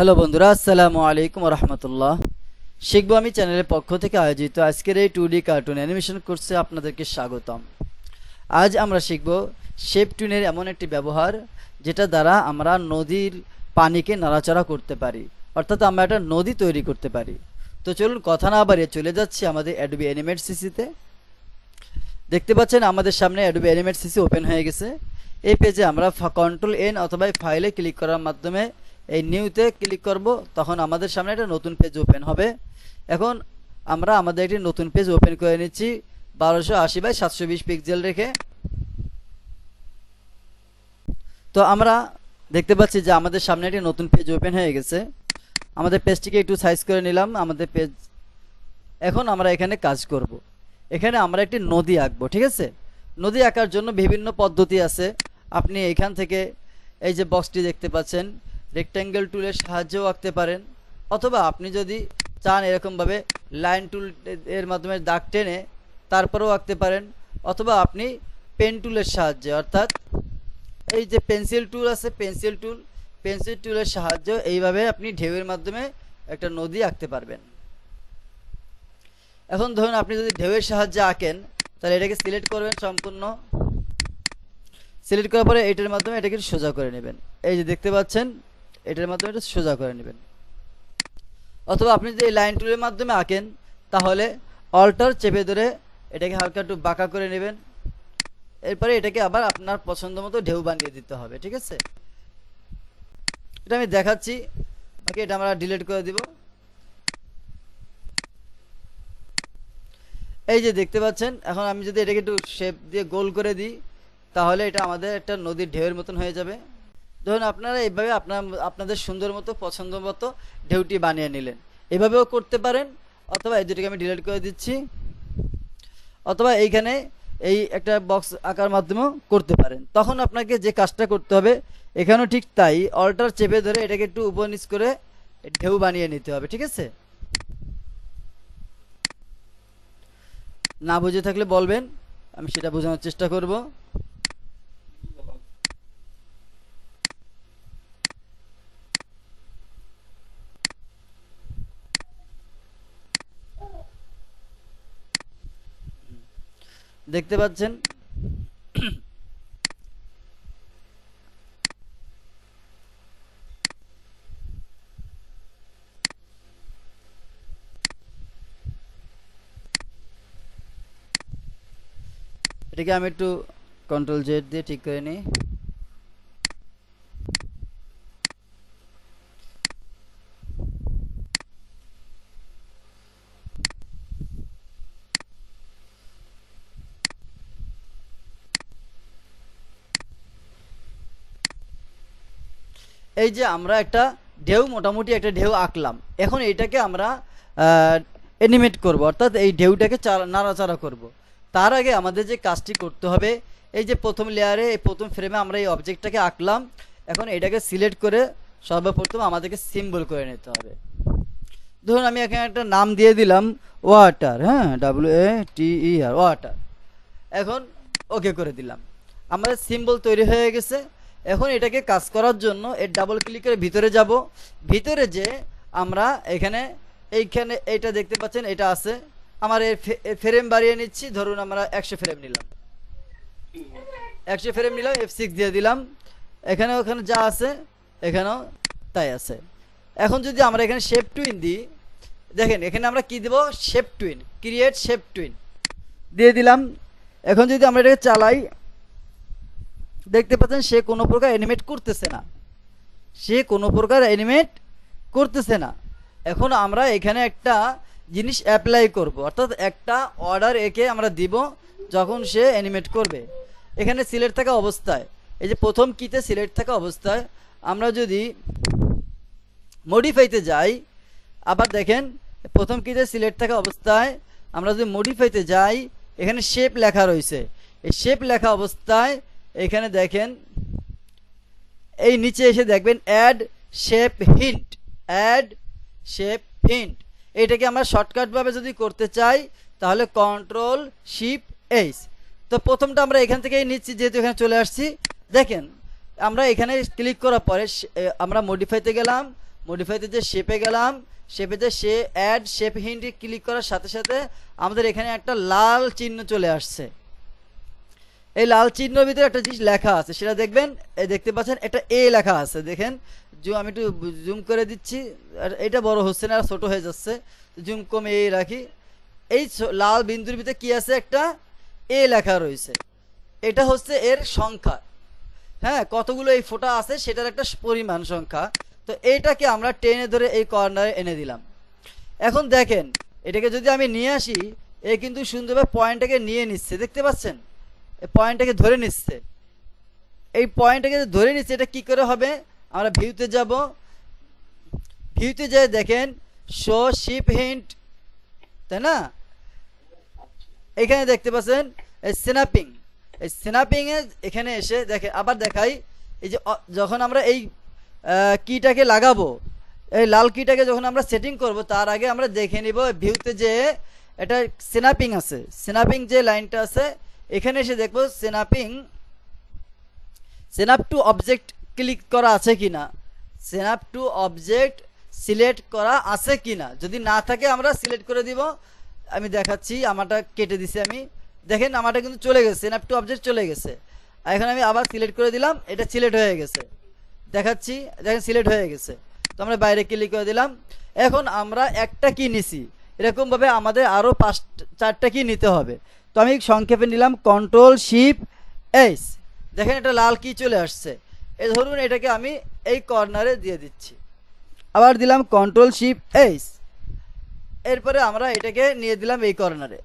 Hello বন্ধুরা, আসসালামু আলাইকুম রহমতুল্লাহ। শিখবো আমি চ্যানেলের পক্ষ থেকে আয়োজিত আজকের এই 2D কার্টুন অ্যানিমেশন কোর্সে আপনাদেরকে স্বাগতম। আজ আমরা শিখব শেপ টুনের এমন একটি ব্যবহার যেটা দ্বারা আমরা নদীর পানিকে নাড়াচাড়া করতে পারি, অর্থাৎ আমরা একটা নদী তৈরি করতে পারি। তো চলুন কথা না বাড়িয়ে চলে যাচ্ছি আমাদের অ্যাডোবি অ্যানিমেট সিসিতে। দেখতে পাচ্ছেন আমাদের সামনে অ্যাডোবি অ্যানিমেট সিসি ওপেন হয়ে গেছে। এই পেজে আমরা কন্ট্রোল এন অথবা ফাইলে ক্লিক করার মাধ্যমে এই নিউতে ক্লিক করব, তখন আমাদের সামনে একটা নতুন পেজ ওপেন হবে। এখন আমরা আমাদের একটি নতুন পেজ ওপেন করে নিচ্ছি 1280x720 পিক্সেল রেখে। তো আমরা দেখতে পাচ্ছি যে আমাদের সামনে একটি নতুন পেজ ওপেন হয়ে গেছে। আমাদের পেজটিকে একটু সাইজ করে নিলাম আমাদের পেজ। এখন আমরা এখানে কাজ করব। এখানে আমরা একটি নদী আঁকবো, ঠিক আছে? নদী আঁকার জন্য বিভিন্ন পদ্ধতি আছে। আপনি এখান থেকে এই যে বক্সটি দেখতে পাচ্ছেন, রেক্ট্যাঙ্গেল টুলের সাহায্যেও আঁকতে পারেন, অথবা আপনি যদি চান এরকমভাবে লাইন টুল এর মাধ্যমে দাগ টেনে তারপরেও আঁকতে পারেন, অথবা আপনি পেন টুলের সাহায্যে, অর্থাৎ এই যে পেন্সিল টুল আছে, পেন্সিল টুলের সাহায্যে এইভাবে আপনি ঢেউয়ের মাধ্যমে একটা নদী আঁকতে পারবেন। এখন ধরুন আপনি যদি ঢেউয়ের সাহায্যে আঁকেন, তাহলে এটাকে সিলেক্ট করবেন সম্পূর্ণ। সিলেক্ট করার পরে এটার মাধ্যমে এটাকে সোজা করে নেবেন। এই যে দেখতে পাচ্ছেন, এটার মাধ্যমে এটা সোজা করে নেবেন। অথবা আপনি যদি এই লাইন টুলের মাধ্যমে আঁকেন, তাহলে অল্টার চেপে ধরে এটাকে হালকা একটু বাঁকা করে নেবেন। এরপরে এটাকে আবার আপনার পছন্দ মতো ঢেউ বানিয়ে দিতে হবে, ঠিক আছে? এটা আমি দেখাচ্ছি। বাকি এটা আমরা ডিলিট করে দিব। এই যে দেখতে পাচ্ছেন, এখন আমি যদি এটাকে একটু শেপ দিয়ে গোল করে দিই, তাহলে এটা আমাদের একটা নদীর ঢেউয়ের মতন হয়ে যাবে। ধরুন আপনারা এইভাবে আপনাদের সুন্দর মতো পছন্দ মতো ঢেউটি বানিয়ে নিলেন। এভাবেও করতে পারেন, অথবা এই দুটিকে আমি ডিলিট করে দিচ্ছি, অথবা এইখানে এই একটা বক্স আঁকার মাধ্যমেও করতে পারেন। তখন আপনাকে যে কাজটা করতে হবে, এখানেও ঠিক তাই, অল্টার চেপে ধরে এটাকে একটু উপর নিচ করে ঢেউ বানিয়ে নিতে হবে, ঠিক আছে? না বুঝে থাকলে বলবেন, আমি সেটা বোঝানোর চেষ্টা করব। দেখতে পাচ্ছেন এটাকে আমি একটু কন্ট্রোল জেড দিয়ে ঠিক করে নিই। এই যে আমরা একটা ঢেউ, মোটামুটি একটা ঢেউ আঁকলাম। এখন এইটাকে আমরা অ্যানিমেট করব, অর্থাৎ এই ঢেউটাকে নাড়াচাড়া করব। তার আগে আমাদের যে কাজটি করতে হবে, এই যে প্রথম লেয়ারে, এই প্রথম ফ্রেমে আমরা এই অবজেক্টটাকে আঁকলাম। এখন এটাকে সিলেক্ট করে সর্বপ্রথম আমাদেরকে সিম্বল করে নিতে হবে। ধরুন আমি এখানে একটা নাম দিয়ে দিলাম ওয়াটার, হ্যাঁ, WATER, ওয়াটার। এখন ওকে করে দিলাম। আমাদের সিম্বল তৈরি হয়ে গেছে। এখন এটাকে কাজ করার জন্য এর ডাবল ক্লিক করে ভিতরে যাব। ভিতরে যে আমরা এইখানে এইটা দেখতে পাচ্ছেন, এটা আছে। আমার এর ফ্রেম বাড়িয়ে নিচ্ছি। ধরুন আমরা 100 ফ্রেম নিলাম, 100 ফ্রেম নিলাম, F6 দিয়ে দিলাম। ওখানে যা আছে এখানেও তাই আছে। এখন যদি আমরা এখানে শেপ টুইন দিই, দেখেন এখানে আমরা কি দেব, shape tween, create shape tween দিয়ে দিলাম। এখন যদি আমরা এটাকে চালাই, দেখতে পাচ্ছেন সে কোনো প্রকার অ্যানিমেট করতেছে না। এখন আমরা এখানে একটা জিনিস অ্যাপ্লাই করব, অর্থাৎ একটা অর্ডার একে আমরা দিব যখন সে অ্যানিমেট করবে। এখানে সিলেক্ট থাকা অবস্থায়, এই যে প্রথম কিতে সিলেক্ট থাকা অবস্থায় আমরা যদি মডিফাইতে যাই, আবার দেখেন প্রথম কিতে সিলেক্ট থাকা অবস্থায় আমরা যদি মডিফাইতে যাই, এখানে শেপ লেখা রয়েছে। এই শেপ লেখা অবস্থায় এখানে দেখেন, এই নিচে এসে দেখবেন অ্যাড শেপ হিন্ট। এটাকে আমরা শর্টকাট ভাবে যদি করতে চাই, তাহলে Ctrl+Shift+H। তো প্রথমটা আমরা এখান থেকেই নিচ্ছি, যেহেতু এখানে চলে আসছি। দেখেন আমরা এখানে ক্লিক করার পরে আমরা মডিফাইতে গেলাম, মডিফাইতে যে শেপে গেলাম, শেপেতে সে অ্যাড শেপ হিন্ট ক্লিক করার সাথে সাথে আমাদের এখানে একটা লাল চিহ্ন চলে আসছে। এই লাল চিহ্নের ভিতরে একটা জিনিস লেখা আছে, সেটা দেখবেন, এই দেখতে পাচ্ছেন এটা এ লেখা আছে। দেখেন আমি একটু জুম করে দিচ্ছি, আর এটা বড় হচ্ছে না, ছোট হয়ে যাচ্ছে, জুম কমে এই রাখি। এই লাল বিন্দুর ভিতরে কি আছে, একটা এ লেখা রয়েছে। এটা হচ্ছে এর সংখ্যা, হ্যাঁ, কতগুলো এই ফোঁটা আছে সেটার একটা পরিমাণ সংখ্যা। তো এইটাকে আমরা টেনে ধরে এই কর্নারে এনে দিলাম। এখন দেখেন এটাকে যদি আমি নিয়ে আসি, এ কিন্তু সুন্দরভাবে পয়েন্টটাকে নিয়ে নিচ্ছে, দেখতে পাচ্ছেন, এই পয়েন্টটাকে ধরে নিচ্ছে। এই পয়েন্টটাকে ধরে নিচ্ছে, এটা কি করে হবে, আমরা ভিউতে যাব, ভিউতে যাই দেখেন শো শিপ হিন্ট, তাই না, এখানে দেখতে পাচ্ছেন এই স্ন্যাপিং, এই স্ন্যাপিং এ এখানে এসে দেখেন, আবার দেখাই, এই যে যখন আমরা এই কিটাকে লাগাবো, এই লাল কিটাকে যখন আমরা সেটিং করব, তার আগে আমরা দেখে নিব ভিউতে যে এটা স্ন্যাপিং আছে, স্ন্যাপিং যে লাইনটা আছে এখানে এসে দেখবো স্ন্যাপ টু অবজেক্ট ক্লিক করা আছে কিনা, স্ন্যাপ টু অবজেক্ট সিলেক্ট করা আছে কিনা। যদি না থাকে আমরা সিলেক্ট করে দিব। আমি দেখাচ্ছি, আমারটা কেটে দিছি আমি, দেখেন আমারটা কিন্তু চলে গেছে, স্ন্যাপ টু অবজেক্ট চলে গেছে। এখন আমি আবার সিলেক্ট করে দিলাম, এটা সিলেক্ট হয়ে গেছে, দেখাচ্ছি, দেখেন সিলেক্ট হয়ে গেছে। তো আমরা বাইরে ক্লিক করে দিলাম। এখন আমরা একটা কি নিছি, এরকমভাবে আমাদের আরও 4টা কি নিতে হবে। তো আমি সংক্ষেপে নিলাম কন্ট্রোল শিফট এইচ, দেখেন এটা লাল কি চলে আসছে। এই ধরুন এটাকে আমি এই কর্নারে দিয়ে দিচ্ছি, আবার দিলাম কন্ট্রোল শিফট এইচ, এরপরে আমরা এটাকে নিয়ে দিলাম এই কর্নারে,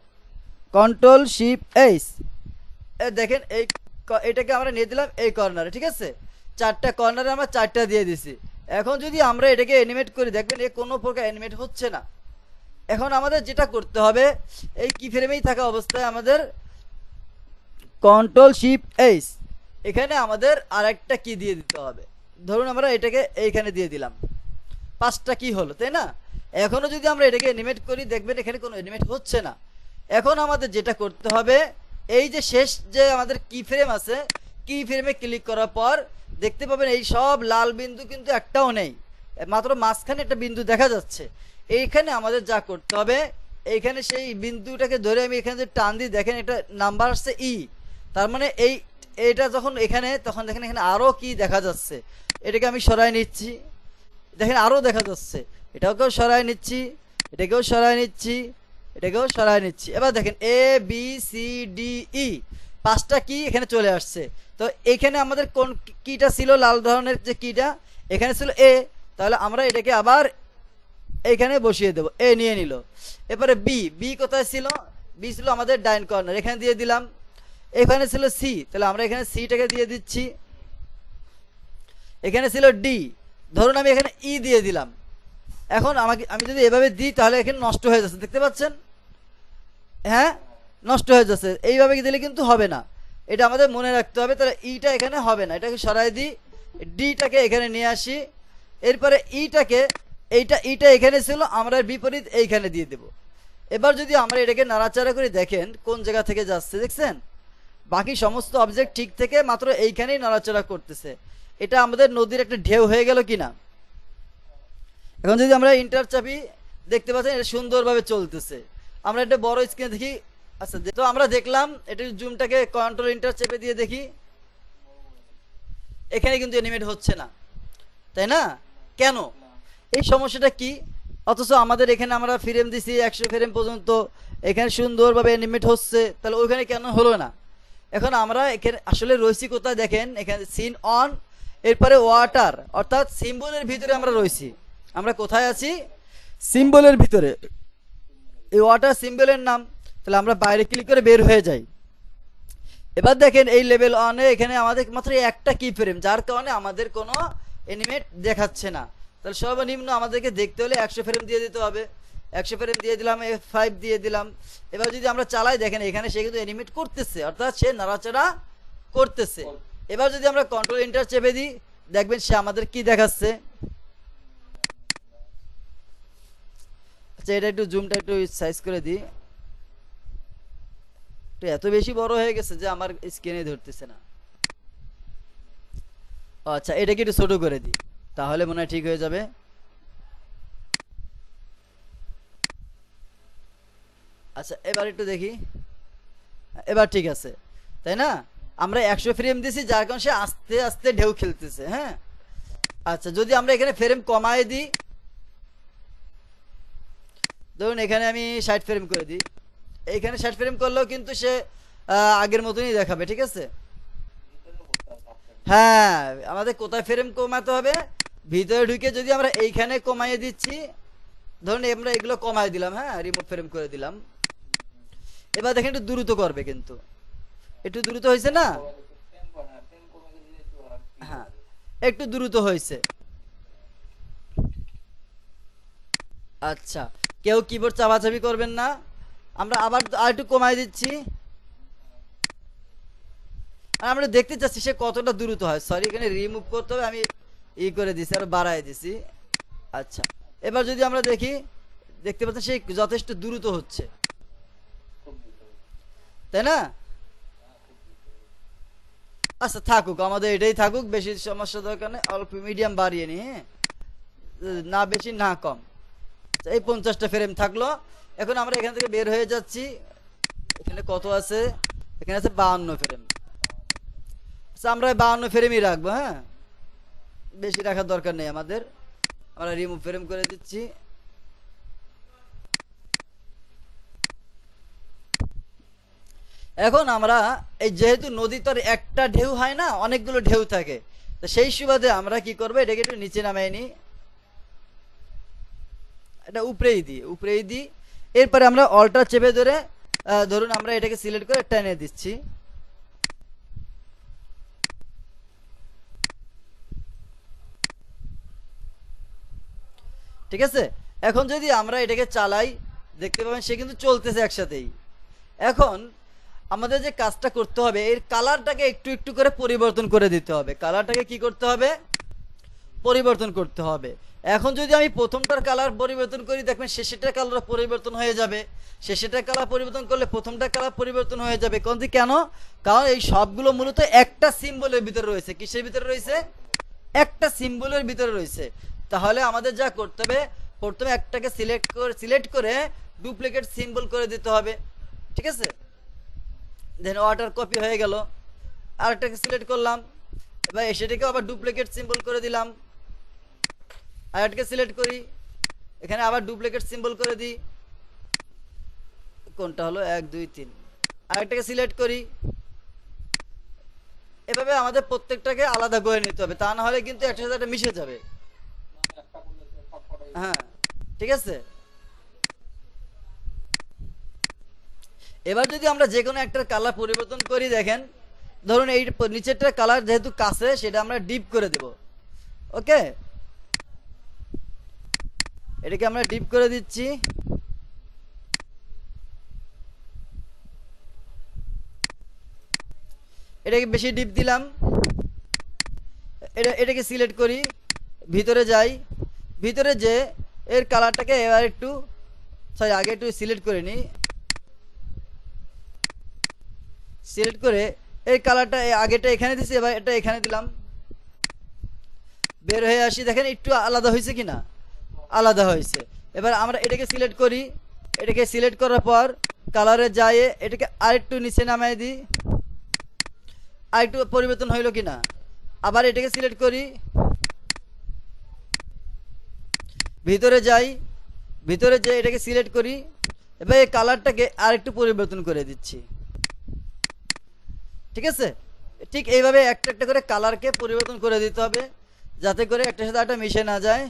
কন্ট্রোল শিফট এইচ, দেখেন এটাকে আমরা নিয়ে দিলাম এই কর্নারে, ঠিক আছে। 4টা কর্নারে আমরা 4টা দিয়ে দিছি। এখন যদি আমরা এটাকে অ্যানিমেট করি, দেখবেন এ কোনো প্রকার অ্যানিমেট হচ্ছে না। এখন আমাদের যেটা করতে হবে, এই কি ফ্রেমেই থাকা অবস্থায় আমাদের কন্ট্রোল শিফট এইচ, এখানে আমাদের আরেকটা কি দিয়ে দিতে হবে। ধরুন আমরা এটাকে এইখানে দিয়ে দিলাম, 5টা কি হলো, তাই না। এখনো যদি আমরা এটাকে অ্যানিমেট করি, দেখবেন এখানে কোনো অ্যানিমেট হচ্ছে না। এখন আমাদের যেটা করতে হবে, এই যে শেষ যে আমাদের কি ফ্রেম আছে, কি ফ্রেমে ক্লিক করার পর দেখতে পাবেন এই সব লাল বিন্দু কিন্তু একটাও নেই, মাত্র মাঝখানে একটা বিন্দু দেখা যাচ্ছে। এইখানে আমাদের যা করতে হবে, এইখানে সেই বিন্দুটাকে ধরে আমি এখানে যে টান দিই, দেখেন এটা নাম্বার আসছে ই, তার মানে এইটা যখন এখানে, তখন দেখেন এখানে আরও কি দেখা যাচ্ছে। এটাকে আমি সরাই নিচ্ছি, দেখেন আরও দেখা যাচ্ছে, এটাকেও সরাই নিচ্ছি, এটাকেও সরাই নিচ্ছি, এটাকেও সরাই নিচ্ছি। এবার দেখেন A B C D E 5টা কি এখানে চলে আসছে। তো এখানে আমাদের কোন কিটা ছিল, লাল ধরনের যে কিটা এখানে ছিল এ, তাহলে আমরা এটাকে আবার এইখানে বসিয়ে দেব, এ নিয়ে নিল। এরপরে বি, বি কোথায় ছিল, বি ছিল আমাদের ডাইন কর্নার, এখানে দিয়ে দিলাম। এখানে ছিল সি, তাহলে আমরা এখানে সিটাকে দিয়ে দিচ্ছি। এখানে ছিল ডি, ধরুন আমি এখানে ই দিয়ে দিলাম। এখন আমি যদি এভাবে দিই, তাহলে এখানে নষ্ট হয়ে যাচ্ছে, দেখতে পাচ্ছেন, হ্যাঁ নষ্ট হয়ে যাচ্ছে। এইভাবে দিলে কিন্তু হবে না, এটা আমাদের মনে রাখতে হবে। তাহলে ইটা এখানে হবে না, এটাকে সরাই দিই, ডিটাকে এখানে নিয়ে আসি। এরপরে ইটা এখানে ছিল, আমরা বিপরীত এইখানে দিয়ে দেব। এবার যদি আমরা এটাকে নাড়াচাড়া করে দেখেন কোন জায়গা থেকে যাচ্ছে, দেখছেন বাকি সমস্ত অবজেক্ট ঠিক থেকে মাত্র এইখানেই নাড়াচাড়া করতেছে। এটা আমাদের নদীর একটা ঢেউ হয়ে গেল কিনা। এখন যদি আমরা ইন্টার চাপি, দেখতে পাচ্ছেন এটা সুন্দরভাবে চলতেছে। আমরা একটা বড় স্ক্রিনে দেখি, আচ্ছা তো আমরা দেখলাম, এটা জুমটাকে কন্ট্রোল ইন্টার চেপে দিয়ে দেখি, এখানে কিন্তু অ্যানিমেট হচ্ছে না, তাই না। কেন, এই সমস্যাটা কি, অথচ আমাদের এখানে আমরা ফ্রেম দিছি 100 ফ্রেম পর্যন্ত, এখানে সুন্দরভাবে অ্যানিমেট হচ্ছে, তাহলে ওইখানে কেন হলো না। এখন আমরা এখানে আসলে রয়েছি কোথায়, দেখেন এখানে সিন অন, এরপরে ওয়াটার, অর্থাৎ সিম্বলের ভিতরে আমরা রয়েছি। আমরা কোথায় আছি, সিম্বলের ভিতরে, এই ওয়াটার সিম্বলের নাম। তাহলে আমরা বাইরে ক্লিক করে বের হয়ে যাই। এবার দেখেন এই লেভেল অনে এখানে আমাদের মাত্র একটা কি ফ্রেম, যার কারণে আমাদের কোনো অ্যানিমেট দেখাচ্ছে না। তাহলে সর্বনিম্ন আমাদেরকে দেখতে হলে 100 ফ্রেম দিয়ে দিতে হবে। 100 ফ্রেম দিয়ে দিলাম, F5 দিয়ে দিলাম। এবার যদি আমরা চালাই, দেখেন এখানে সে কিন্তু অ্যানিমেট করতেছে, অর্থাৎ সে নাড়াচাড়া করতেছে। এবার যদি আমরা কন্ট্রোল এন্টার চেপে দিই, দেখবেন সে আমাদের কি দেখাচ্ছে। আচ্ছা এটা একটু জুমটা একটু সাইজ করে দিই, এত বেশি বড় হয়ে গেছে যে আমার স্ক্রিনে ধরতেছে না। আচ্ছা এটাকে একটু ছোট করে দিই, তাহলে মনে হয় ঠিক হয়ে যাবে। আচ্ছা এবার একটু দেখি, এবার ঠিক আছে তাই না? আমরা 100 ফ্রেম দিছি যার কারণে সে আস্তে আস্তে ঢেউ খেলতেছে। হ্যাঁ, আচ্ছা যদি আমরা এখানে ফ্রেম কমায় দিই, ধরুন এখানে আমি 60 ফ্রেম করে দিই, এইখানে 60 ফ্রেম করলেও কিন্তু সে আগের মতনই দেখাবে। ঠিক আছে, হ্যাঁ আমাদের কোথায় ফ্রেম কমাতে হবে, ভিতরে ঢুকে যদি আমরা এইখানে কমাইয়ে দিচ্ছি, ধরুন আমরা এগুলো কমাই দিলাম, হ্যাঁ রিমুভ ফ্রেম করে দিলাম, এবার দেখেন একটু দ্রুত করবে, কিন্তু একটু দ্রুত হয়েছে না? হ্যাঁ একটু দ্রুত হয়েছে। আচ্ছা কেউ কিবোর্ড চাপাচাপি করবেন না, আমরা আবার আর একটু কমাই দিচ্ছি, আর আমরা দেখতে চাচ্ছি সে কতটা দ্রুত হয়। সরি এখানে রিমুভ করতে হবে, আমি ই করে দিছি আর বাড়াই দিছি। আচ্ছা এবার যদি আমরা দেখি, দেখতে পাচ্ছেন সে যথেষ্ট দ্রুত হচ্ছে, তাই না? আচ্ছা থাকুক, আমাদের এটাই থাকুক, বেশি সমস্যা দরকার নেই, অল্প মিডিয়াম বাড়িয়ে নি, হ্যাঁ না বেশি না কম। আচ্ছা, এই 50টা ফ্রেম থাকলো। এখন আমরা এখান থেকে বের হয়ে যাচ্ছি, এখানে কত আছে, এখানে আছে 52 ফ্রেম। আচ্ছা আমরা 52 ফ্রেমই রাখবো, হ্যাঁ বেশি রাখার দরকার নেই আমাদের, আমরা রিমুভ ফ্রেম করে দিচ্ছি। এখন আমরা এই যেহেতু নদী তো আর একটা ঢেউ হয় না, অনেকগুলো ঢেউ থাকে, তো সেই সুবাদে আমরা কি করবো, এটাকে একটু নিচে নামাই নি, এটা উপরেই দিই। এরপরে আমরা অল্টা চেপে ধরে ধরুন আমরা এটাকে সিলেক্ট করে টেনে দিচ্ছি। ঠিক আছে, এখন যদি আমরা এটাকে চালাই, দেখতে পাবেন সে কিন্তু চলতেছে একসাথেই। এখন আমাদের যে কাজটা করতে হবে, এর কালারটাকে একটু একটু করে পরিবর্তন করে দিতে হবে। কালারটাকে কি করতে হবে, পরিবর্তন করতে হবে। এখন যদি আমি প্রথমটার কালার পরিবর্তন করি, দেখবেন শেষেরটার কালার পরিবর্তন হয়ে যাবে, শেষেরটার কালার পরিবর্তন করলে প্রথমটার কালার পরিবর্তন হয়ে যাবে। কেন? কারণ এই সবগুলো মূলত একটা সিম্বলের ভিতরে রয়েছে। কিসের ভিতরে রয়েছে? একটা সিম্বলের ভিতরে রয়েছে। তাহলে আমাদের যা করতে হবে, প্রথমে একটাকে সিলেক্ট করে ডুপ্লিকেট সিম্বল করে দিতে হবে। ঠিক আছে, দেন ওয়াটার কপি হয়ে গেল, আরেকটাকে সিলেক্ট করলাম, এবার সেটাকে আবার ডুপ্লিকেট সিম্বল করে দিলাম, আরেকটাকে সিলেক্ট করি, এখানে আবার ডুপ্লিকেট সিম্বল করে দিই, কোনটা হলো 1 2 3, আরেকটাকে সিলেক্ট করি। এভাবে আমাদের প্রত্যেকটাকে আলাদা করে নিতে হবে, তা না হলে কিন্তু একটার সাথে একটা মিশে যাবে। হ্যাঁ ঠিক আছে, এবার যদি আমরা যে কোনো একটার কালার পরিবর্তন করি, দেখেন ধরুন এই নিচেরটার কালার যেহেতু কাছে, সেটা আমরা ডিপ করে দেব। ওকে, এটাকে আমরা ডিপ করে দিচ্ছি। এটাকে বেশি ডিপ দিলাম, এটাকে সিলেক্ট করি, ভিতরে যাই, ভিতরে যে এর কালারটাকে এবার একটু সরি আগে একটু সিলেক্ট করে নিই, সিলেক্ট করে এই কালারটা আগেটা এখানে দিছি, এবার এটা এখানে দিলাম, বের হয়ে আসি, দেখেন একটু আলাদা হয়েছে কিনা, আলাদা হয়েছে। এবার আমরা এটাকে সিলেক্ট করি, এটাকে সিলেক্ট করার পর কালারে যাই, এটাকে আরেকটু নিচে নামিয়ে দিই, আরেকটু পরিবর্তন হইলো কিনা, আবার এটাকে সিলেক্ট করি, ভিতরে যাই, ভিতরে যে এটাকে সিলেক্ট করি, এবার এই কালারটাকে আরেকটু পরিবর্তন করে দিচ্ছি। ঠিক আছে, ঠিক এইভাবে একটা একটা করে কালারকে পরিবর্তন করে দিতে হবে, যাতে করে একটার সাথে একটা মিশে না যায়।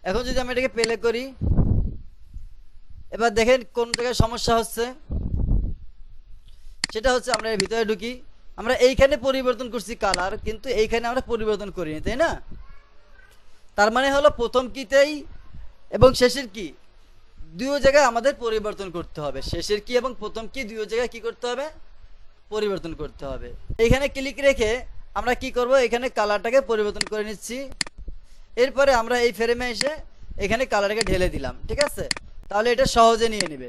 এখন যদি আমি এটাকে প্লে করি, এবার দেখেন কোন জায়গায় সমস্যা হচ্ছে, সেটা হচ্ছে আমরা এর ভিতরে ঢুকি, আমরা এইখানে পরিবর্তন করছি কালার, কিন্তু এইখানে আমরা পরিবর্তন করিনি, তাই না? তার মানে হলো প্রথম কিতেই এবং শেষের কি দুই জায়গায় আমাদের পরিবর্তন করতে হবে, শেষের কি এবং প্রথম কি দুই জায়গায় কি করতে হবে, পরিবর্তন করতে হবে। এখানে ক্লিক রেখে আমরা কি করব, এখানে কালারটাকে পরিবর্তন করে নিচ্ছি, এরপরে আমরা এই ফ্রেমে এসে এখানে কালারটাকে ঢেলে দিলাম। ঠিক আছে, তাহলে এটা সহজে নিয়ে নেবে,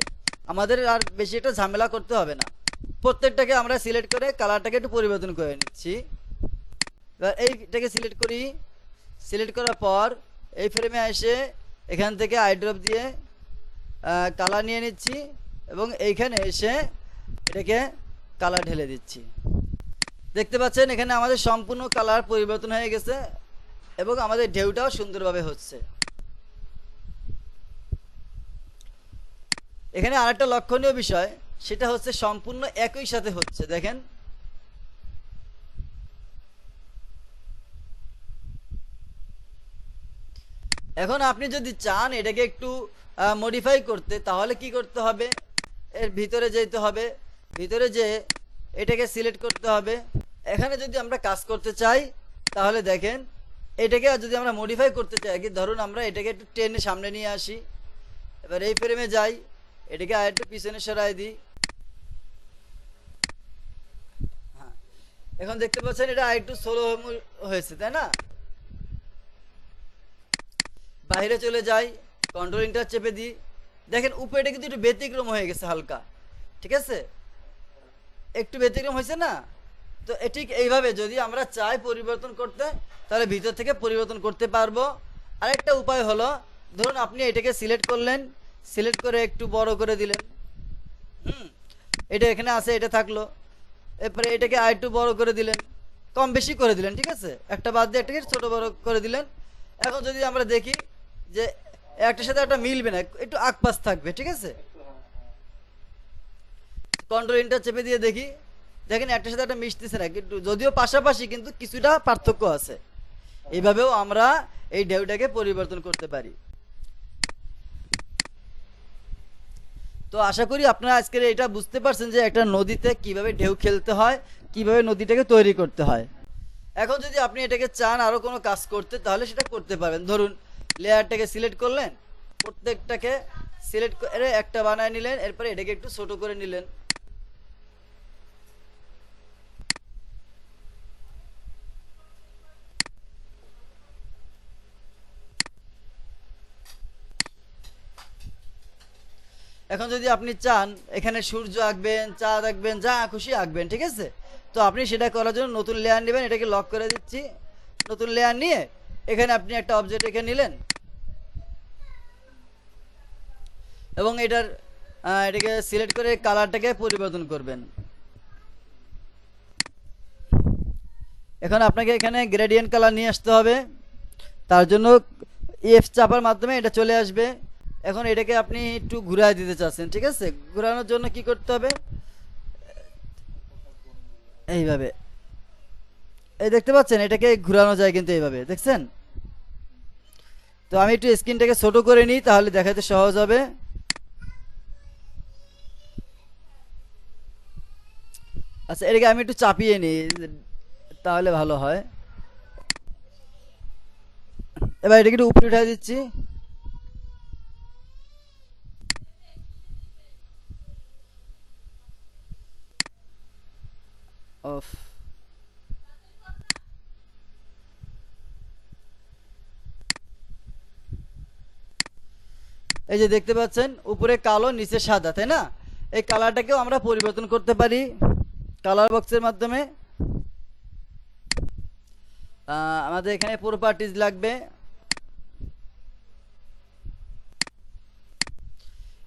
আমাদের আর বেশি একটা ঝামেলা করতে হবে না। প্রত্যেকটাকে আমরা সিলেক্ট করে কালারটাকে একটু পরিবর্তন করে নিচ্ছি। এবার এইটাকে সিলেক্ট করি, সিলেক্ট করার পর এই ফ্রেমে এসে এখান থেকে আই ড্রপ দিয়ে কালার নিয়ে নিচ্ছি, এবং এইখানে এসে এটাকে কালার ঢেলে দিচ্ছি। দেখতে পাচ্ছেন এখানে আমাদের সম্পূর্ণ কালার পরিবর্তন হয়ে গেছে এবং আমাদের ঢেউটাও সুন্দরভাবে হচ্ছে। এখানে আরেকটা লক্ষণীয় বিষয়, সেটা হচ্ছে সম্পূর্ণ একই সাথে হচ্ছে। দেখেন এখন আপনি যদি চান এটাকে একটু মডিফাই করতে, তাহলে কি করতে হবে, এর ভিতরে যেতে হবে, ভিতরে যে এটাকে সিলেক্ট করতে হবে। এখানে যদি আমরা কাজ করতে চাই তাহলে দেখেন এটাকে যদি আমরা মডিফাই করতে চাই, কি ধরুন আমরা এটাকে একটু টেনে সামনে নিয়ে আসি, এবার এই ফ্রেমে যাই, এটাকে আর একটু পিছনে সরাই দিই। হ্যাঁ, এখন দেখতে পাচ্ছেন এটা আর একটু স্লো হয়েছে, তাই না? বাইরে চলে যাই, কন্ট্রোল এন্টার চেপে দিই, দেখেন উপরেটা কিন্তু একটু ব্যতিক্রম হয়ে গেছে হালকা, ঠিক আছে? একটু ব্যতিক্রম হয়েছে না? তো ঠিক এইভাবে যদি আমরা চাই পরিবর্তন করতে, তাহলে ভিতর থেকে পরিবর্তন করতে পারবো। আরেকটা উপায় হলো, ধরুন আপনি এটাকে সিলেক্ট করলেন, সিলেক্ট করে একটু বড় করে দিলেন, এটা এখানে আছে, এটা থাকলো, এরপরে এটাকে আর একটু বড় করে দিলেন, কম বেশি করে দিলেন, ঠিক আছে? একটা বাদ দিয়ে একটাকে ছোট বড় করে দিলেন। এখন যদি আমরা দেখি যে একটার সাথে একটা মিলবে না, একটু আকপাস থাকবে, ঠিক আছে? কন্ট্রোল এন্টার চেপে দিয়ে দেখি, দেখেন একটার সাথে একটা মিশতেছে না, কিন্তু যদিও পাশাপাশি কিন্তু কিছুটা পার্থক্য আছে। এইভাবেও আমরা এই ঢেউটাকে পরিবর্তন করতে পারি। তো আশা করি আপনারা আজকের এটা বুঝতে পারছেন যে একটা নদীতে কিভাবে ঢেউ খেলতে হয়, কিভাবে নদীটাকে তৈরি করতে হয়। এখন যদি আপনি এটাকে চান আরো কোনো কাজ করতে, তাহলে সেটা করতে পারবেন। ধরুন লেয়ারটাকে সিলেক্ট করলেন, প্রত্যেকটাকে সিলেক্ট করে একটা বানায় নিলেন, এরপরে এটাকে একটু ছোট করে নিলেন। এখন যদি আপনি চান এখানে সূর্য আঁকবেন, চাঁদ আঁকবেন, যা খুশি আঁকবেন, ঠিক আছে? তো আপনি সেটা করার জন্য নতুন লেয়ার নেবেন, এটাকে লক করে দিচ্ছি। নতুন লেয়ার নিয়ে এখানে আপনি একটা অবজেক্ট এঁকে নিলেন এবং এটাকে সিলেক্ট করে কালারটাকে পরিবর্তন করবেন। এখন আপনাকে এখানে গ্রেডিয়েন্ট কালার নিয়ে আসতে হবে, তার জন্য এফ চাপার মাধ্যমে এটা চলে আসবে। এখন এটাকে আপনি একটু ঘুরায় দিতে চাচ্ছেন, ঠিক আছে? ঘুরানোর জন্য কি করতে হবে, এইভাবে, এই দেখতে পাচ্ছেন এটাকে ঘুরানো যায় কিন্তু এইভাবে, দেখছেন? তো আমি একটু স্ক্রিনটাকে ছোট করে নিই, তাহলে দেখাতে সহজ হবে। আচ্ছা, এটাকে আমি একটু চাপিয়ে নিই, তাহলে ভালো হয়। এবার এটাকে একটু উপরে উঠে দিচ্ছি। অফ, এই যে দেখতে পাচ্ছেন উপরে কালো নিচে সাদা, তাই না? এই কালারটাকেও আমরা পরিবর্তন করতে পারি কালার বক্সের মাধ্যমে। আমাদের এখানে প্রপার্টিজ লাগবে,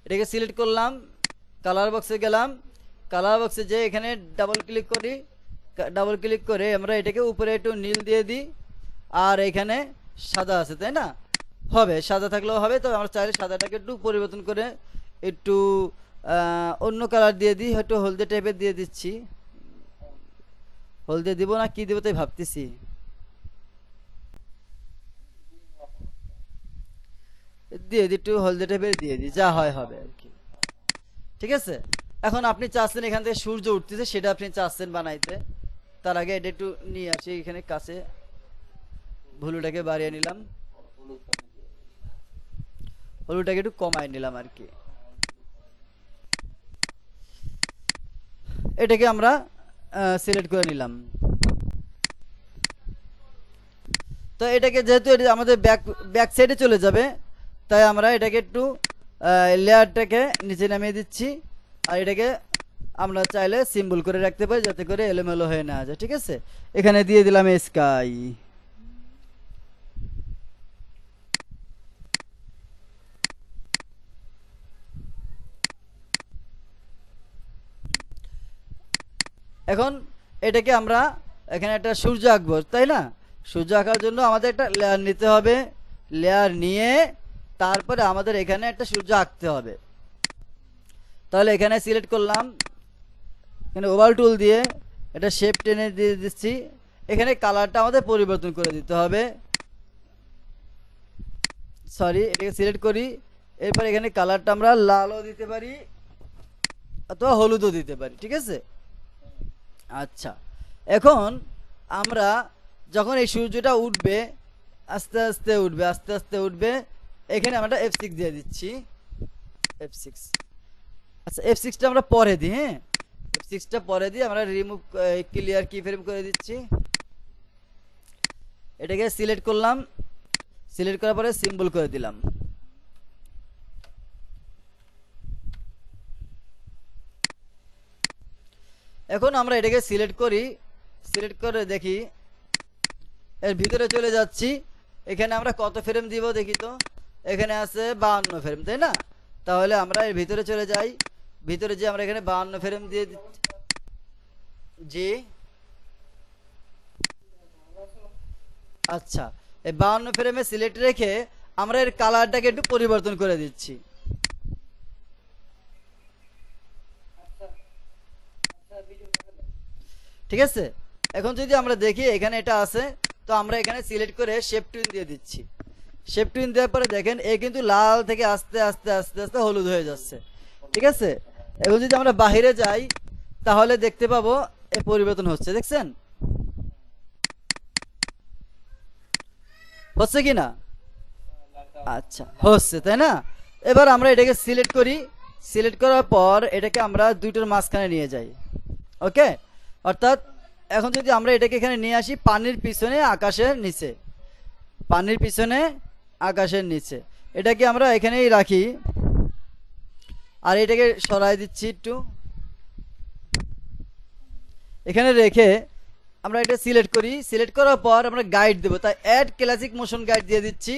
এটাকে সিলেক্ট করলাম, কালার বক্সে গেলাম, কালার বক্সে যে এখানে ডাবল ক্লিক করি, ডাবল ক্লিক করে আমরা এটাকে উপরে একটু নীল দিয়ে দিই, আর এখানে সাদা আছে, তাই না? হবে, সাদা থাকলেও হবে, তবে আমরা চাইলে সাদাটাকে একটু পরিবর্তন করে একটু অন্য কালার দিয়ে দিই, হয়তো হলদে টাইপের দিয়ে দিচ্ছি। হলদে দিব না কি দিব তাই ভাবতেছি, দিয়ে দিই একটু হলদে টাইপের দিয়ে দিই, যা হয় হবে আর কি, ঠিক আছে? এখন আপনি চাচ্ছেন এখান থেকে সূর্য উঠতেছে, সেটা আপনি চাচ্ছেন বানাইতে, তার আগে এটা একটু নিয়ে আসি এখানে কাছে, ভুলুটাকে বাড়িয়ে নিলাম, হলুদটাকে একটু কমায় নিলাম আর কি। এটাকে আমরা সিলেক্ট করে নিলাম। তো এটাকে যেহেতু এটা আমাদের ব্যাক সাইডে চলে যাবে, তাই আমরা এটাকে একটু লেয়ারটাকে নিচে নামিয়ে দিচ্ছি, আর এটাকে আমরা চাইলে সিম্বল করে রাখতে পারি যাতে করে এলোমেলো হয়ে না যায়, ঠিক আছে? এখানে দিয়ে দিলাম স্কাই। এখন এটাকে আমরা এখানে একটা সূর্য আঁকবো, তাই না? সূর্য আঁকার জন্য আমাদের একটা লেয়ার নিতে হবে, লেয়ার নিয়ে তারপরে আমাদের এখানে একটা সূর্য আঁকতে হবে। তাহলে এখানে সিলেক্ট করলাম, এখানে ওভাল টুল দিয়ে এটা শেপ টেনে দিয়ে দিচ্ছি। এখানে কালারটা আমাদের পরিবর্তন করে দিতে হবে, সরি এটাকে সিলেক্ট করি। এরপর এখানে কালারটা আমরা লালও দিতে পারি অথবা হলুদও দিতে পারি, ঠিক আছে? আচ্ছা, এখন আমরা যখন এই সূর্যটা উঠবে, আস্তে আস্তে উঠবে, আস্তে আস্তে উঠবে, এখানে আমরা F6 দিয়ে দিচ্ছি, F6। আচ্ছা, F6টা আমরা পরে দিই, হ্যাঁ F6টা পরে দিই, আমরা রিমুভ ক্লিয়ার কি ফ্রেম করে দিচ্ছি। এটাকে সিলেক্ট করলাম, সিলেক্ট করার পরে সিম্বল করে দিলাম। এখন আমরা এটাকে সিলেক্ট করি, সিলেক্ট করে দেখি এর ভিতরে চলে যাচ্ছি। এখানে আমরা কত ফ্রেম দিব দেখি তো, এখানে আছে 52 ফ্রেম, তাই না? তাহলে আমরা এর ভিতরে চলে যাই, ভিতরে যে আমরা এখানে 52 ফ্রেম দিয়ে জি। আচ্ছা, এই 52 ফ্রেমে সিলেক্ট রেখে আমরা এর কালারটাকে একটু পরিবর্তন করে দিচ্ছি। ঠিক আছে, এখন যদি আমরা দেখি এখানে এটা আছে, তো আমরা এখানে সিলেক্ট করে শেপ টুইন দিয়ে দিচ্ছি। শেপ টুইন দেওয়ার পরে দেখেন এ কিন্তু লাল থেকে আস্তে আস্তে আস্তে আস্তে হলুদ হয়ে যাচ্ছে, ঠিক আছে? এখন যদি আমরা বাহিরে যাই তাহলে দেখতে পাবো এ পরিবর্তন হচ্ছে, দেখছেন হচ্ছে কি না? আচ্ছা, হচ্ছে, তাই না? এবার আমরা এটাকে সিলেক্ট করি, সিলেক্ট করার পর এটাকে আমরা দুইটার মাঝখানে নিয়ে যাই, ওকে? অর্থাৎ এখন যদি আমরা এটাকে এখানে নিয়ে আসি পানির পিছনে আকাশের নিচে, পানির পিছনে আকাশের নিচে, এটাকে আমরা এখানেই রাখি। আর এটাকে সরাই দিচ্ছি একটু, এখানে রেখে আমরা এটা সিলেক্ট করি। সিলেক্ট করার পর আমরা গাইড দেবো, তাই অ্যাড ক্লাসিক মোশন গাইড দিয়ে দিচ্ছি।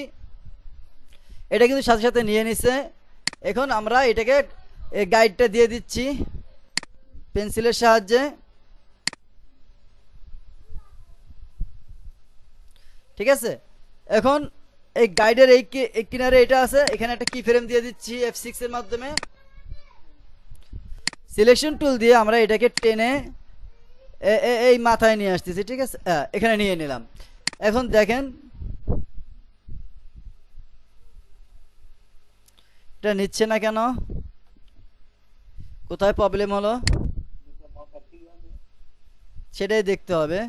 এটা কিন্তু সাথে সাথে নিয়ে নিছে। এখন আমরা এটাকে গাইডটা দিয়ে দিচ্ছি পেন্সিলের সাহায্যে, ঠিক আছে? এখন এই গাইডের এই কিনারে এটা আছে, এখানে একটা কি ফ্রেম দিয়ে দিচ্ছি F6 এর মাধ্যমে। সিলেকশন টুল দিয়ে আমরা এটাকে টেনে এই মাথায় নিয়ে আসতেছি, ঠিক আছে? এখানে নিয়ে নিলাম। এখন দেখেন এটা নিচ্ছে না কেন, কোথায় প্রবলেম হলো সেটাই দেখতে হবে।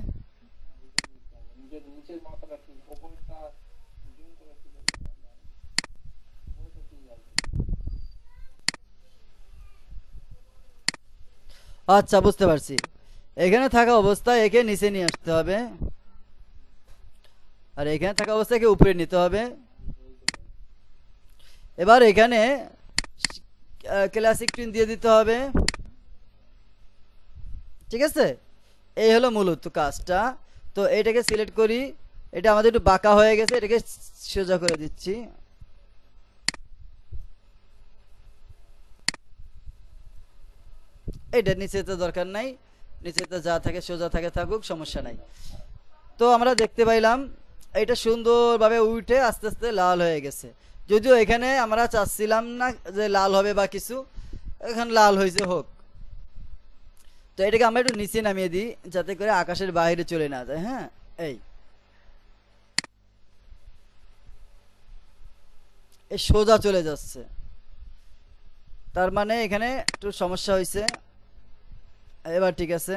আচ্ছা, বুঝতে পারছি। এখানে থাকা অবস্থায় একে নিচে নিয়ে আসতে হবে, আর এখানে থাকা অবস্থায় একে উপরে নিতে হবে। এবার এখানে ক্লাসিক টুইন দিয়ে দিতে হবে, ঠিক আছে? এই হলো মূলত কাজটা। তো এটাকে সিলেক্ট করি, এটা আমাদের একটু বাঁকা হয়ে গেছে, এটাকে সোজা করে দিচ্ছি। এটা নিচে তো দরকার নাই, নিচে তো যা থাকে সোজা থাকে, থাকুক, সমস্যা নাই। তো আমরা দেখতে পাইলাম এটা সুন্দরভাবে উঠে আস্তে আস্তে লাল হয়ে গেছে, যদিও এখানে আমরা চাচ্ছিলাম না যে লাল হবে বা কিছু, এখন লাল হয়েছে, হোক। তো এটাকে আমরা একটু নিচে নামিয়ে দিই যাতে করে আকাশের বাইরে চলে না যায়। হ্যাঁ, এই সোজা চলে যাচ্ছে, তার মানে এখানে একটু সমস্যা হয়েছে। এবার ঠিক আছে,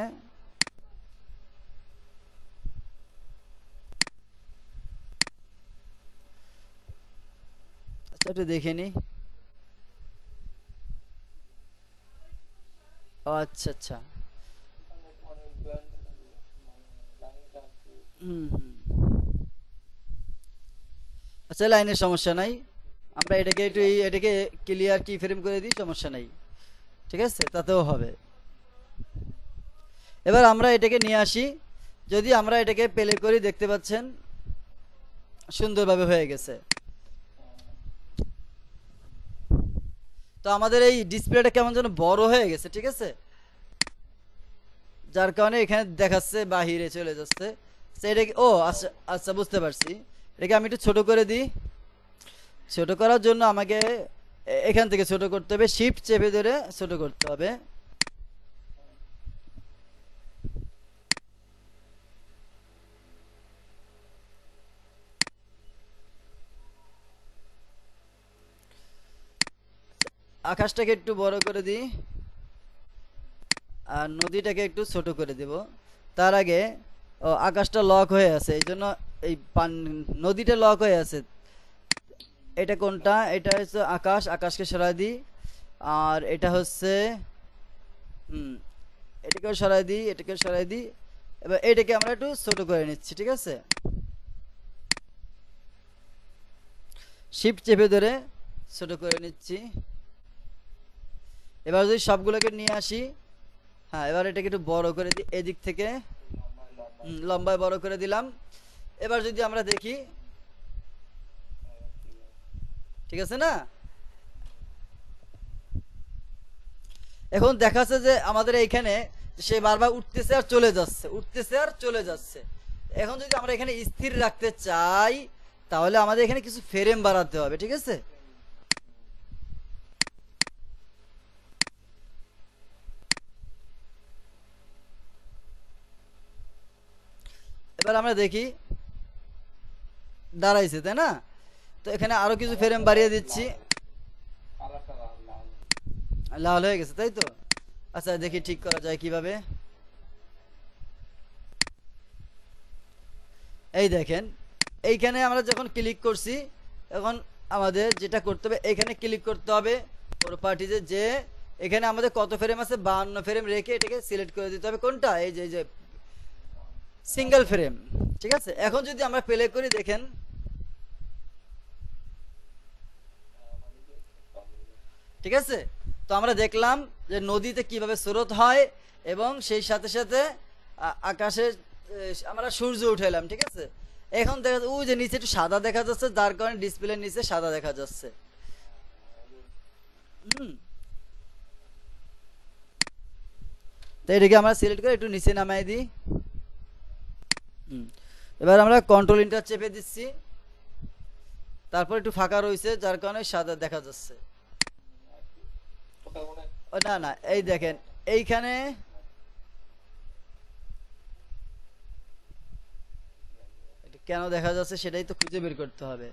আচ্ছা একটু দেখে নি। আচ্ছা আচ্ছা, হুম হুম, আচ্ছা লাইনের সমস্যা নাই, আমরা এটাকে একটু এটাকে ক্লিয়ার কি ফ্রেম করে দিই, সমস্যা নাই, ঠিক আছে? তাতেও হবে। এবার আমরা এটাকে নিয়ে আসি, যদি আমরা এটাকে প্লে করি দেখতে পাচ্ছেন সুন্দরভাবে হয়ে গেছে। তো আমাদের এই ডিসপ্লেটা কেমন যেন বড় হয়ে গেছে, ঠিক আছে? যার কারণে এখানে দেখাচ্ছে বাহিরে চলে যাচ্ছে। তো এটা ও আচ্ছা আচ্ছা, বুঝতে পারছি। এটাকে আমি একটু ছোট করে দিই। ছোট করার জন্য আমাকে এখান থেকে ছোট করতে হবে, শিফট চেপে ধরে ছোট করতে হবে। আকাশটাকে একটু বড় করে দিই, আর নদীটাকে একটু ছোট করে দেব। তার আগে ও আকাশটা লক হয়ে আছে, এই জন্য এই নদীটা লক হয়ে আছে। এটা কোনটা? এটা হচ্ছে আকাশ, আকাশকে সরাই দিই। আর এটা হচ্ছে হুম, এটাকেও সরাই দিই, এটাকেও সরাই দিই। এবার এটাকে আমরা একটু ছোট করে নিচ্ছি, ঠিক আছে? শিফট চেপে ধরে ছোট করে নিচ্ছি। এবার যদি সবগুলোকে নিয়ে আসি, হ্যাঁ এবার এটাকে একটু বড় করে দিই এদিক থেকে। লম্বায় বড় করে দিলাম। এবার যদি আমরা দেখি, ঠিক আছে না? এখন দেখাচ্ছে যে আমাদের এইখানে সে বারবার উঠতেছে আর চলে যাচ্ছে, উঠতেছে আর চলে যাচ্ছে। এখন যদি আমরা এখানে স্থির রাখতে চাই, তাহলে আমাদের এখানে কিছু ফ্রেম বাড়াতে হবে, ঠিক আছে? এবার আমরা দেখি দাঁড়াইছে, তাই না? তো এখানে আরো কিছু ফ্রেম বাড়িয়ে দিচ্ছি। লাল হয়ে গেছে, তাই তো? আচ্ছা দেখি ঠিক করা যায় কিভাবে। এই দেখেন, এইখানে আমরা যখন ক্লিক করছি, এখন আমাদের যেটা করতে হবে, এখানে ক্লিক করতে হবে প্রপার্টিজে, যে এখানে আমাদের কত ফ্রেম আছে, 52 ফ্রেম রেখে এটাকে সিলেক্ট করে দিতে হবে। কোনটা? এই যে সিঙ্গেল ফ্রেম, ঠিক আছে? এখন যদি আমরা প্লে করি, দেখেন ঠিক আছে। তো আমরা দেখলাম যে নদীতে কিভাবে স্রোত হয়, এবং সেই সাথে সাথে আকাশে আমরা সূর্য উঠাইলাম, ঠিক আছে? এখন দেখা যাচ্ছে ওই যে নিচে একটু সাদা দেখা যাচ্ছে, যার কারণে ডিসপ্লের নিচে সাদা দেখা যাচ্ছে। হুম, তো এটাকে আমরা সিলেক্ট করে একটু নিচে নামাই দিই। হুম, এবার আমরা কন্ট্রোল ইন্টার চেপে দিচ্ছি, তারপর একটু ফাঁকা রয়েছে, যার কারণে সাদা দেখা যাচ্ছে। ও না না, এই দেখেন এইখানে এটা কেন দেখা যাচ্ছে সেটাই তো খুঁজে বের করতে হবে।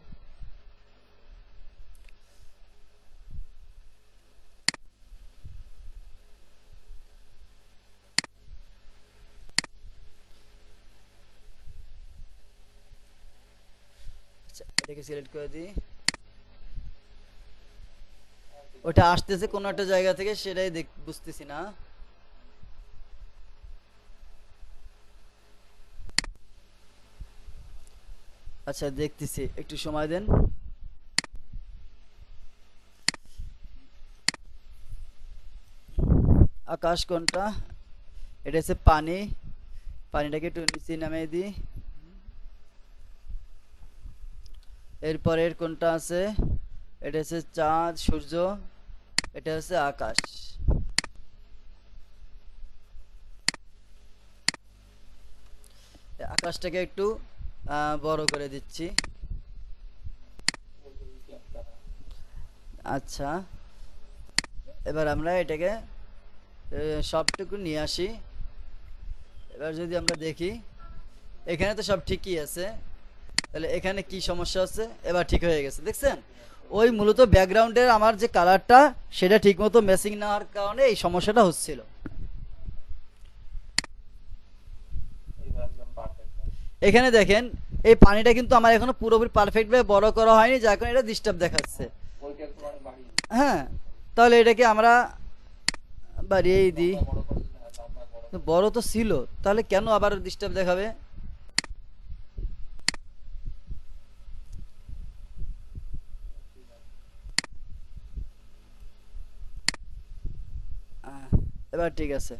আচ্ছা, এটাকে সিলেক্ট করে দিই। ওটা আসতেছে কোনো একটা জায়গা থেকে, সেটাই বুঝতেছি না। আচ্ছা দেখতেছি, একটু সময় দেন। আকাশ কোনটা? এটা হচ্ছে পানি। পানিটাকে একটু নিচে নামিয়ে দিই। এরপরের কোনটা আছে? এটা হচ্ছে চাঁদ সূর্য, এটা হচ্ছে আকাশ। আকাশটাকে একটু বড় করে দিচ্ছি। আচ্ছা, এবার আমরা এটাকে সবটুকু নিয়ে আসি। এবার যদি আমরা দেখি, এখানে তো সব ঠিকই আছে, তাহলে এখানে কি সমস্যা আছে? এবার ঠিক হয়ে গেছে, দেখছেন? ওই মূলত ব্যাকগ্রাউন্ডের আমার যে কালারটা, সেটা ঠিকমতো ম্যাচিং না হওয়ার কারণে এই সমস্যাটা হচ্ছিল। এখানে দেখেন, এই পানিটা কিন্তু আমার এখনো পুরোপুরি পারফেক্ট ভাবে বড় করা হয়নি, যার কারণে এটা ডিস্টার্ব দেখাচ্ছে। হ্যাঁ, তাহলে এটাকে আমরা বাড়িয়েই দিই। বড় তো ছিল, তাহলে কেন আবার ডিস্টার্ব দেখাবে? আহ, এবার ঠিক আছে।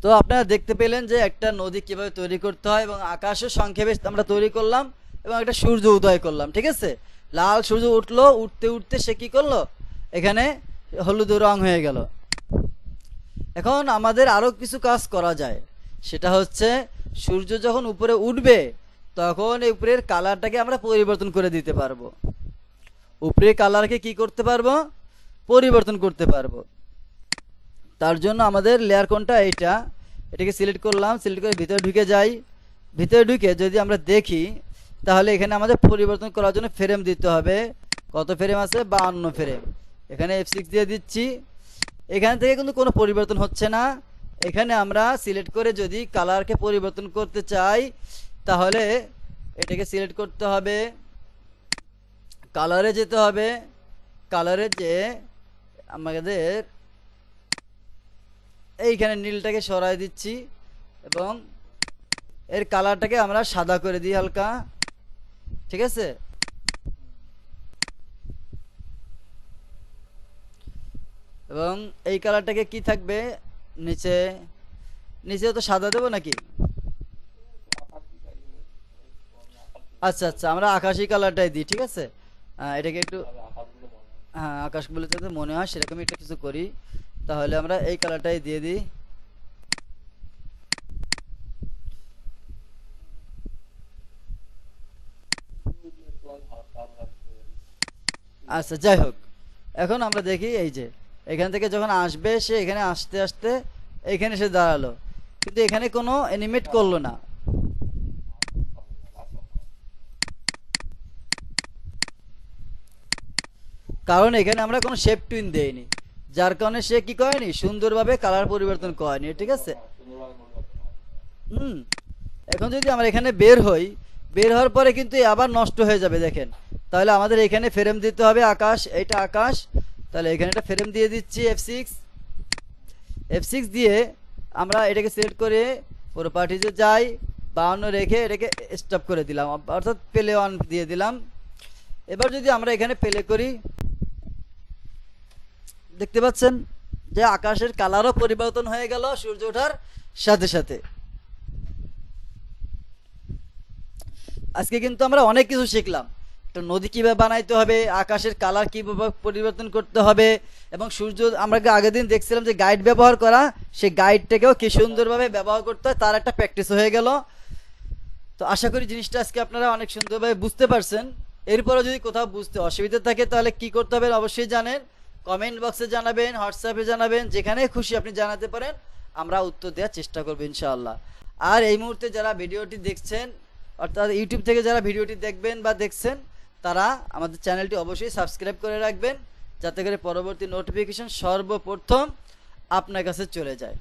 তো আপনারা দেখতে পেলেন যে একটা নদী কিভাবে তৈরি করতে হয়, এবং আকাশও সংক্ষেপে আমরা তৈরি করলাম। এবং একটা সূর্য উদয় করলাম, ঠিক আছে। লাল সূর্য উঠলো, উঠতে উঠতে সে কি করলো, এখানে হলুদ রং হয়ে গেল। এখন আমাদের আরো কিছু কাজ করা যায়, সেটা হচ্ছে সূর্য যখন উপরে উঠবে তখন এই উপরের কালারটাকে আমরা পরিবর্তন করে দিতে পারবো। উপরের কালারকে কি করতে পারবো, পরিবর্তন করতে পারবো। তার জন্য আমাদের লেয়ার কোনটা, এইটা, এটাকে সিলেক্ট করলাম, সিলেক্ট করে ভিতরে ঢুকে যাই। ভিতরে ঢুকে যদি আমরা দেখি তাহলে এখানে আমাদের পরিবর্তন করার জন্য ফ্রেম দিতে হবে। কত ফ্রেম আছে, 52 ফ্রেম। এখানে F6 দিয়ে দিচ্ছি। এখান থেকে কিন্তু কোনো পরিবর্তন হচ্ছে না। এখানে আমরা সিলেক্ট করে যদি কালারকে পরিবর্তন করতে চাই তাহলে এটাকে সিলেক্ট করতে হবে, কালারে যেতে হবে। কালারে যে আমাদের এইখানে নীলটাকে সরাই দিচ্ছি এবং এর কালারটাকে আমরা সাদা করে দিই হালকা, ঠিক আছে। এবং এই কালারটাকে কি থাকবে, নিচে নিচে তো সাদা দেবো নাকি? আচ্ছা আচ্ছা, আমরা আকাশি কালারটাই দিই, ঠিক আছে। এটাকে একটু, হ্যাঁ আকাশ বলে যাতে মনে হয় সেরকমই একটা কিছু করি। তাহলে আমরা এই কালারটাই দিয়ে দিই। আচ্ছা যাই হোক, এখন আমরা দেখি এই যে এখান থেকে যখন আসবে সে এখানে আসতে আসতে এখানে সে দাঁড়ালো, কিন্তু এখানে কোনো অ্যানিমেট করলো না। কারণ এখানে আমরা কোনো শেপ টুইন দেইনি, যার কারণে সে কি করেনি, সুন্দরভাবে কালার পরিবর্তন করেনি, ঠিক আছে। হুম। এখন যদি আমরা এখানে বের হই, বের হওয়ার পরে কিন্তু এ আবার নষ্ট হয়ে যাবে দেখেন। তাহলে আমাদের এখানে ফ্রেম দিতে হবে আকাশ, এটা আকাশ। তাহলে এখানে একটা ফ্রেম দিয়ে দিচ্ছি F6। F6 দিয়ে আমরা এটাকে সিলেক্ট করে প্রপার্টিজে যাই, 52 রেখে এটাকে স্টপ করে দিলাম, অর্থাৎ প্লে অন দিয়ে দিলাম। এবার যদি আমরা এখানে প্লে করি, দেখতে পাচ্ছেন যে আকাশের কালারও পরিবর্তন হয়ে গেল সূর্য ওঠার সাথে সাথে। আজকে কিন্তু আমরা অনেক কিছু শিখলাম, একটা নদী কিভাবে বানাইতে হবে, আকাশের কালার কিভাবে পরিবর্তন করতে হবে, এবং সূর্য আমরা আগের দিন দেখছিলাম যে গাইড ব্যবহার করা, সেই গাইডটাকেও কি সুন্দরভাবে ব্যবহার করতে হয় তার একটা প্র্যাকটিস হয়ে গেল। তো আশা করি জিনিসটা আজকে আপনারা অনেক সুন্দরভাবে বুঝতে পারছেন। এরপরে যদি কোথাও বুঝতে অসুবিধা থাকে তাহলে কি করতে হবে অবশ্যই জানেন, কমেন্ট বক্সে জানাবেন, হোয়াটসঅ্যাপে জানাবেন, যেখানে খুশি আপনি জানাতে পারেন, আমরা উত্তর দেওয়ার চেষ্টা করবো ইনশাআল্লাহ। আর এই মুহূর্তে যারা ভিডিওটি দেখছেন, অর্থাৎ ইউটিউব থেকে যারা ভিডিওটি দেখবেন বা দেখছেন, তারা আমাদের চ্যানেলটি অবশ্যই সাবস্ক্রাইব করে রাখবেন, যাতে করে পরবর্তী নোটিফিকেশন সর্বপ্রথম আপনার কাছে চলে যায়।